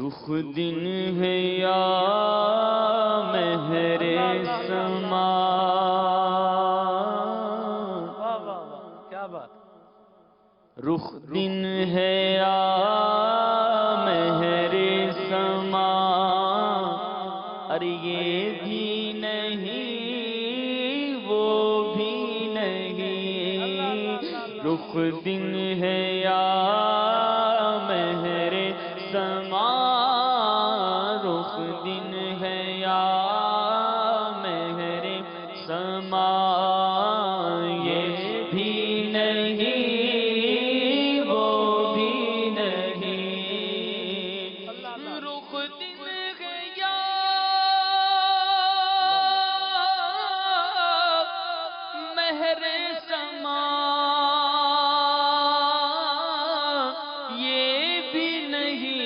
رخ دن ہے یا مہر سما، کیا بات، رخ دن ہے یا مہر سما، ارے یہ بھی نہیں وہ بھی نہیں، رخ دن ہے یا مہر سما، رخ دن ہے یا مہر سما، یہ بھی نہیں وہ بھی نہیں، رخ دن ہے یا مہر سما، یہ بھی نہیں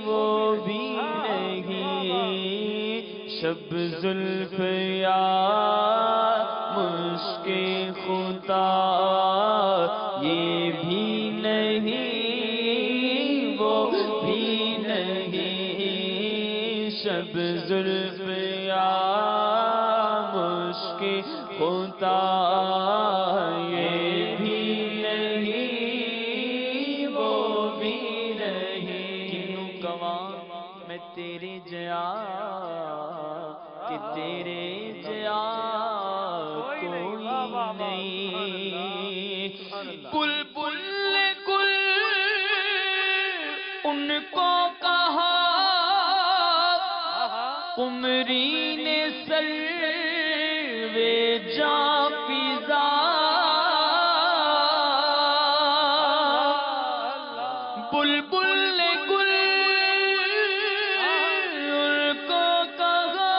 وہ بھی نہیں، شب زلف یا مشک خدا، یہ بھی نہیں وہ بھی نہیں، شب زلف یا مشک خدا، یہ بھی نہیں وہ بھی نہیں، کینوں کواں میں تیرے جیا کہ تیرے جیا کوئی نہیں، بلبل نے گل ان کو کہا، قمری نے سروے جاں فضا، بلبل نے گل ان کو کہا،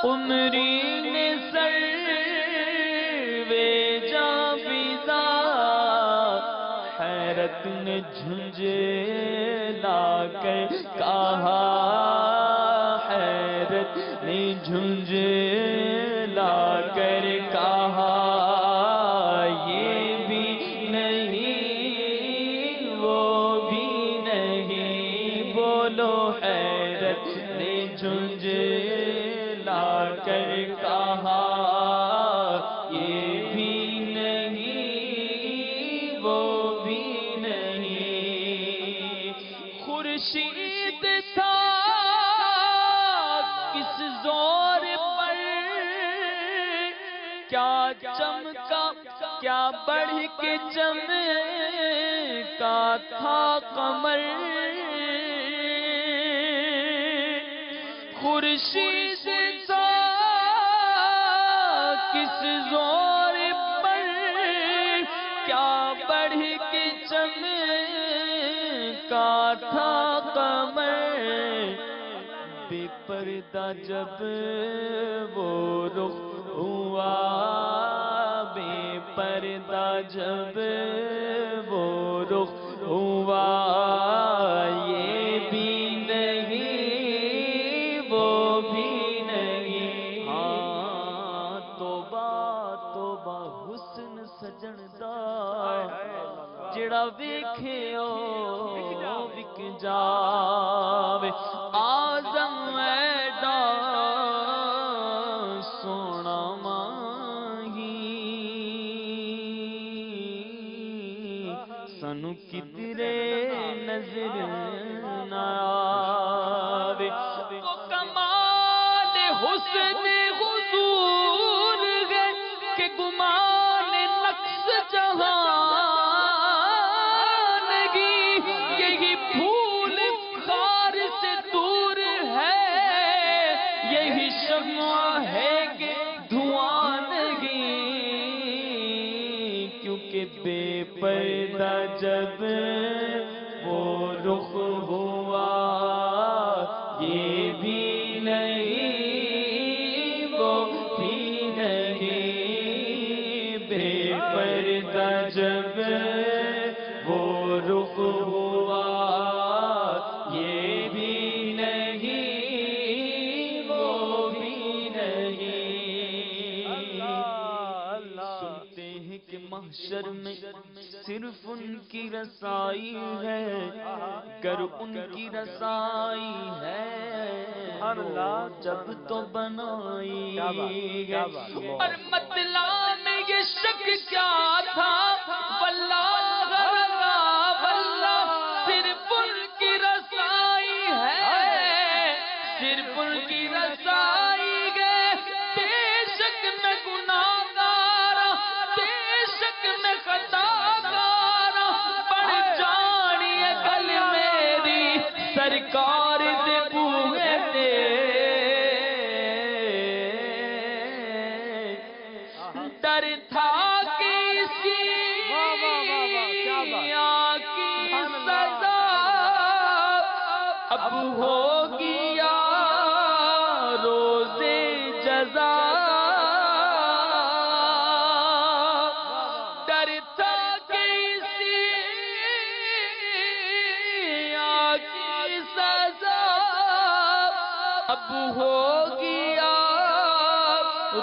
قمری نے سروے جاں فضا، حیرت نے جھنجھلا کر کہا، حیرت نے جھنجھلا کر کہا، یہ بھی نہیں وہ بھی نہیں، بولو حیرت نے جھنجھلا کر کہا، یہ بھی نہیں وہ بھی نہیں، خورشید تھا کس زور پر، کیا چمکا کیا بڑھ کے چمکا تھا قمر، خورشید تھا کس زور پر، کیا بڑھ کے چمکا تھا قمر، بے پردہ جب وہ رخ ہوا، بے پردہ جب وہ رخ ہوا، یہ بھی نہیں وہ بھی نہیں، ہاں توبہ توبہ حسن سجن دا، جڑا ویکھے او وک جاوے، آزم ایڈا سونا ماہی، سانو کدرے نظر نہ آوے، وہ کمال حسن حضور ہے کہ گمان نقص جہاں نہیں، یہی پھول خار سے دور ہے، یہی شمع ہے کہ دھواں نہیں، کیونکہ بے پردہ جب وہ رخ ہوا، یہ بھی نہیں وہ بھی نہیں، بے پردہ جب وہ رخ ہوا، یہ بھی نہیں وہ بھی نہیں، سنتے ہیں کہ محشر میں صرف ان کی رسائی ہے، گر ان کی رسائی ہے سبحان اللہ، جب تو بنائی کیا بات، کیا بات، اللہ۔ اور مطلع میں یہ شک کیا تھا واللہ واللہ صرف ان کی رسائی ہے، صرف ان کی رسائی ہے، بے شک میں گناہگار، بے شک میں خطاکار، بڑھ جانی ہے کل میری سرکار دے بوئے دے، ڈر تھا کسی کیا بات، کی سزا اب ہوگی یا روز جزا، ڈر تھا کسی کی سزا اب ہوگی یا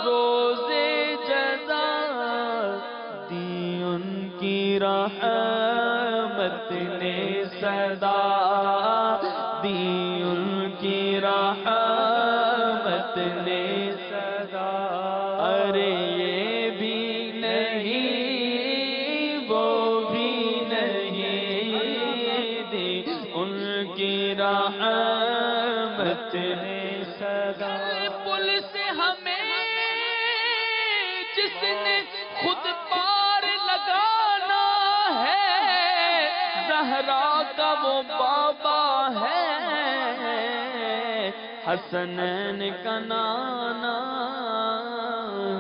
روز جزا، دی ان کی رحمت نے صدا، دی ان کی رحمت نے صدا، ارے یہ بھی نہیں وہ بھی نہیں، دی ان کی رحمت نے صدا، پولیس ہمیں جس نے خود پار لگانا ہے، زہرا کا وہ بابا ہے، حسنین کا نانا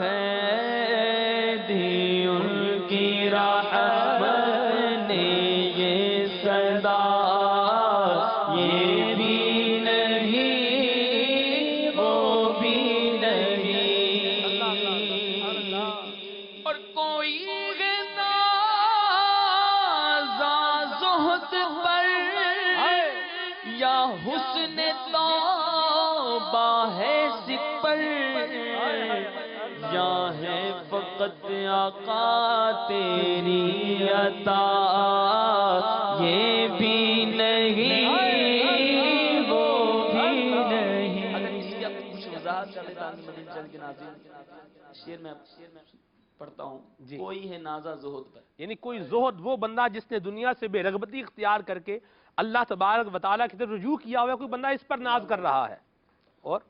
ہے، دی ان کی رحمت نے یہ صدا، یہ بھی نہیں وہ بھی نہیں، اور کوئی نازا زہد پر یا حسن توبہ ہے سپر، یا ہے فقط آقا تیری عطا، یہ بھی نہیں وہ بھی نہیں۔ اگر اس کی اپنی کچھ وضاحت کر دیتا ہوں مدینہ چل کے ناظرین، شعر میں پڑھتا ہوں، جی۔ کوئی ہے نازا زہد پر، یعنی کوئی زہد وہ بندہ جس نے دنیا سے بے رغبتی اختیار کر کے اللہ تبارک و تعالیٰ کی طرف رجوع کیا ہوا ہے، کوئی بندہ اس پر ناز کر رہا ہے، اور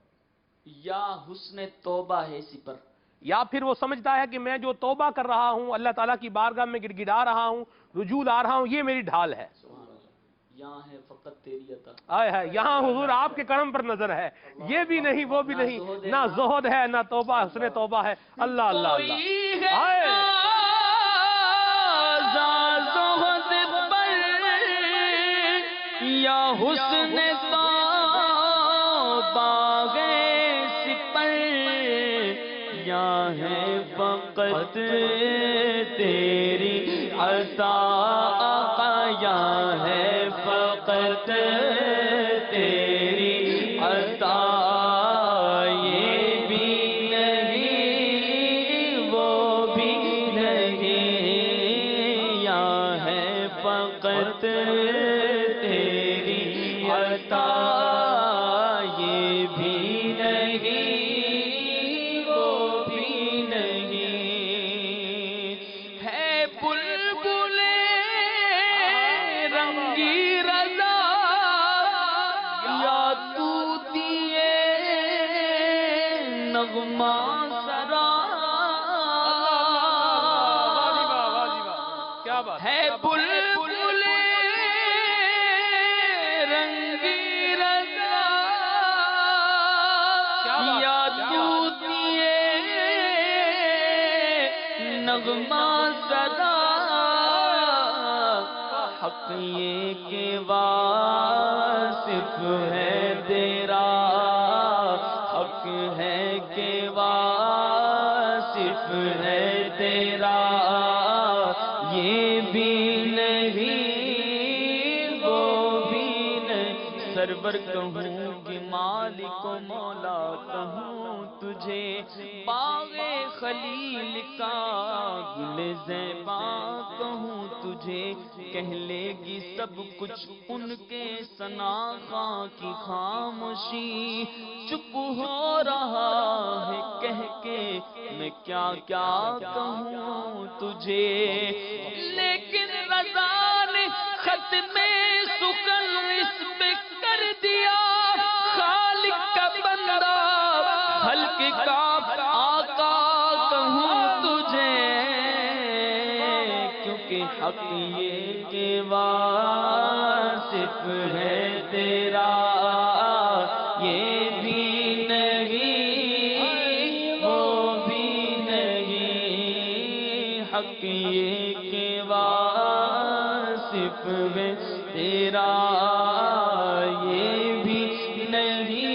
یا حسن توبہ ہے اسی پر، یا پھر وہ سمجھتا ہے کہ میں جو توبہ کر رہا ہوں، اللہ تعالیٰ کی بارگاہ میں گڑگڑا رہا ہوں، رجوع لا رہا ہوں، یہ میری ڈھال ہے۔ سبحان اللہ، یہاں ہے فقط تیری عطا، آئے ہے یہاں حضور آپ کے کرم پر نظر ہے، یہ بھی نہیں وہ بھی نہیں، نہ زہد ہے نہ توبہ حسن توبہ ہے، اللہ اللہ اللہ، کوئی ہے آئے نازا زہد پر یا حسن توبہ ہے سپر، یا ہے فقط تیری عطا، یا ہے فقط تیری عطا، یہ بھی نہیں وہ بھی نہیں، یا ہے فقط تیری عطا، یہ بھی نہیں وہ بھی نہیں، ہے بلبل رنگی رضا یا طوطیے نغمہ سرا، کیا بات ہے بلبل رنگی رضا یا طوطیے نغمہ سرا، حق یہ کہ واصف ہے تیرا، حق ہے کہ واصف ہے تیرا، یہ بھی نہیں وہ بھی نہیں، سرور کہوں گی مالک و مولا کہوں تجھے، باغ خلیل کا گل زیبا کہوں تجھے، کہہ لے گی سب کچھ ان کے ثنا خواں کی خاموشی، چپ ہو رہا ہے کہہ کے میں کیا کیا کہوں تجھے، لیکن رضا نے ختم سکن اس پہ کر دیا، خالق کا بندہ خلق کا آقا کہوں تجھے، کیونکہ حق یہ کہ واصف ہے تیرا، یہ بھی نہیں وہ بھی نہیں، حق یہ کہ واصف ہے تیرا، یہ بھی نہیں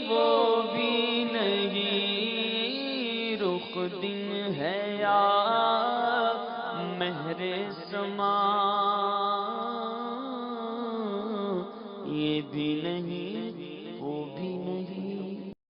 وہ بھی نہیں، رخ دن ہے یا مہر سما، یہ بھی نہیں